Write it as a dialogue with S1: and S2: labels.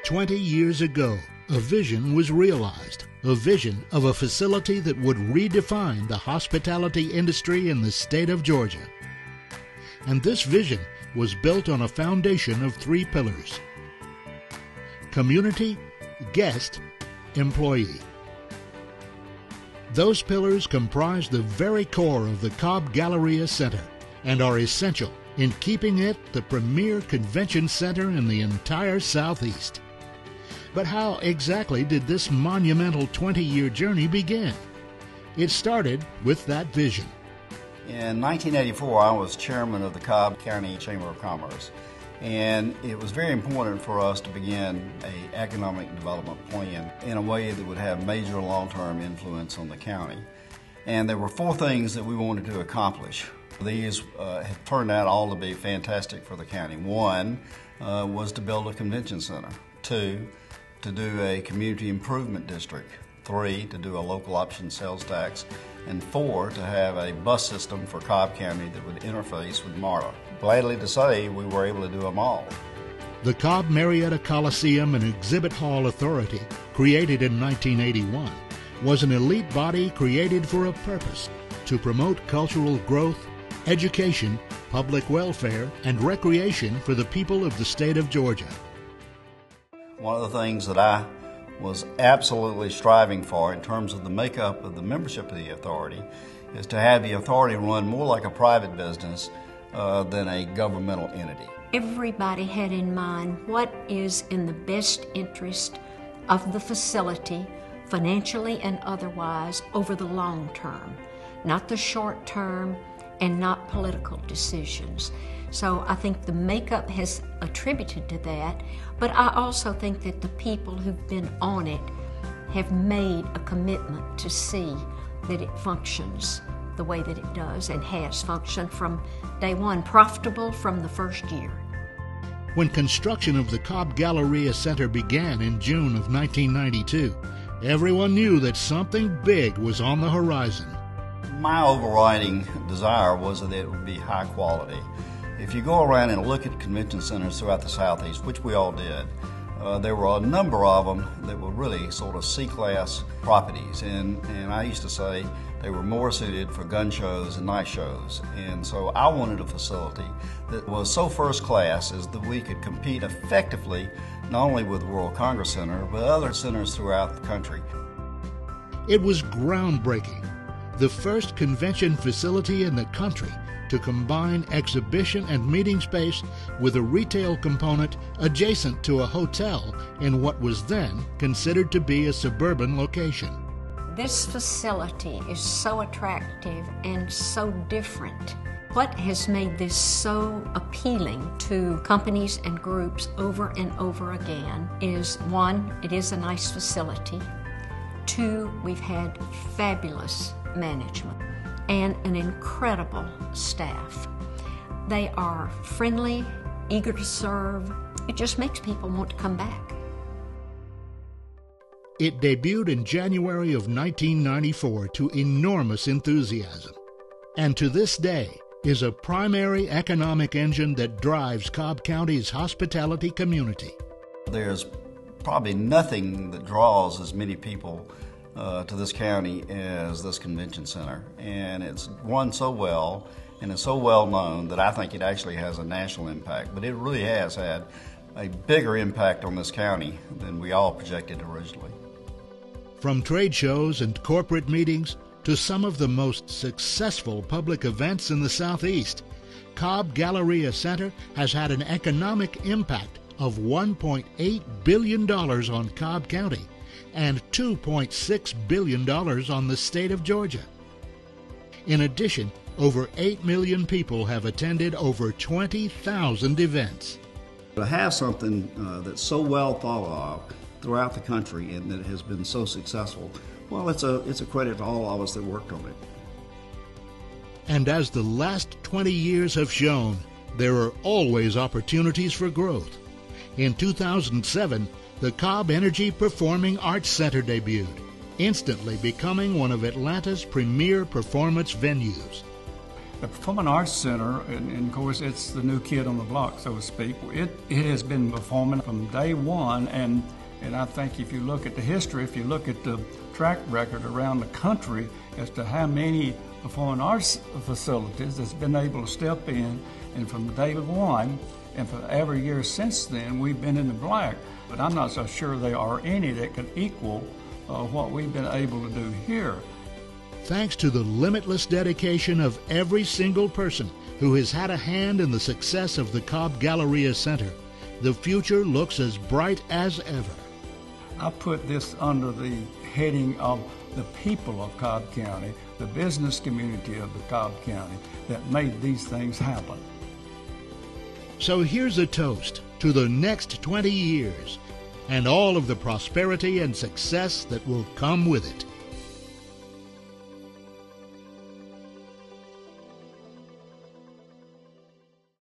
S1: 20 years ago, a vision was realized, a vision of a facility that would redefine the hospitality industry in the state of Georgia. And this vision was built on a foundation of 3 pillars: community, guest, employee. Those pillars comprise the very core of the Cobb Galleria Centre and are essential in keeping it the premier convention center in the entire Southeast. But how exactly did this monumental 20-year journey begin? It started with that vision.
S2: In 1984, I was chairman of the Cobb County Chamber of Commerce, and it was very important for us to begin an economic development plan in a way that would have major long-term influence on the county. And there were 4 things that we wanted to accomplish. These have turned out all to be fantastic for the county. 1 was to build a convention center. 2, to do a community improvement district. 3, to do a local option sales tax. And 4, to have a bus system for Cobb County that would interface with MARTA. Gladly to say we were able to do them all.
S1: The Cobb Marietta Coliseum and Exhibit Hall Authority, created in 1981, was an elite body created for a purpose: to promote cultural growth, education, public welfare, and recreation for the people of the state of Georgia.
S2: One of the things that I was absolutely striving for in terms of the makeup of the membership of the authority is to have the authority run more like a private business than a governmental entity.
S3: Everybody had in mind what is in the best interest of the facility, financially and otherwise, over the long term, not the short term and not political decisions. So I think the makeup has attributed to that, but I also think that the people who've been on it have made a commitment to see that it functions the way that it does and has functioned from day one, profitable from the first year.
S1: When construction of the Cobb Galleria Centre began in June of 1992, everyone knew that something big was on the horizon.
S2: My overriding desire was that it would be high quality. If you go around and look at convention centers throughout the Southeast, which we all did, there were a number of them that were really sort of C-class properties, and I used to say they were more suited for gun shows and night shows. And so I wanted a facility that was so first class as that we could compete effectively not only with the World Congress Center, but other centers throughout the country.
S1: It was groundbreaking, the first convention facility in the country to combine exhibition and meeting space with a retail component adjacent to a hotel in what was then considered to be a suburban location.
S3: This facility is so attractive and so different. What has made this so appealing to companies and groups over and over again is, 1, it is a nice facility. 2, we've had fabulous management and an incredible staff. They are friendly, eager to serve. It just makes people want to come back.
S1: It debuted in January of 1994 to enormous enthusiasm, and to this day is a primary economic engine that drives Cobb County's hospitality community.
S2: There's probably nothing that draws as many people to this county as this convention center, and it's run so well and it's so well known that I think it actually has a national impact, but it really has had a bigger impact on this county than we all projected originally.
S1: From trade shows and corporate meetings to some of the most successful public events in the Southeast, Cobb Galleria Centre has had an economic impact of $1.8 billion on Cobb County and $2.6 billion on the state of Georgia. In addition, over 8 million people have attended over 20,000 events.
S2: To have something that's so well thought of throughout the country and that has been so successful, well, it's a credit to all of us that worked on it.
S1: And as the last 20 years have shown, there are always opportunities for growth. In 2007, the Cobb Energy Performing Arts Center debuted, instantly becoming one of Atlanta's premier performance venues.
S4: The Performing Arts Center, and of course it's the new kid on the block, so to speak. It has been performing from day one, and I think if you look at the history, if you look at the track record around the country as to how many performing arts facilities that's been able to step in, and from day one, and for every year since then, we've been in the black. But I'm not so sure there are any that can equal what we've been able to do here.
S1: Thanks to the limitless dedication of every single person who has had a hand in the success of the Cobb Galleria Centre, the future looks as bright as ever.
S4: I put this under the heading of the people of Cobb County, the business community of the Cobb County that made these things happen.
S1: So here's a toast to the next 20 years and all of the prosperity and success that will come with it.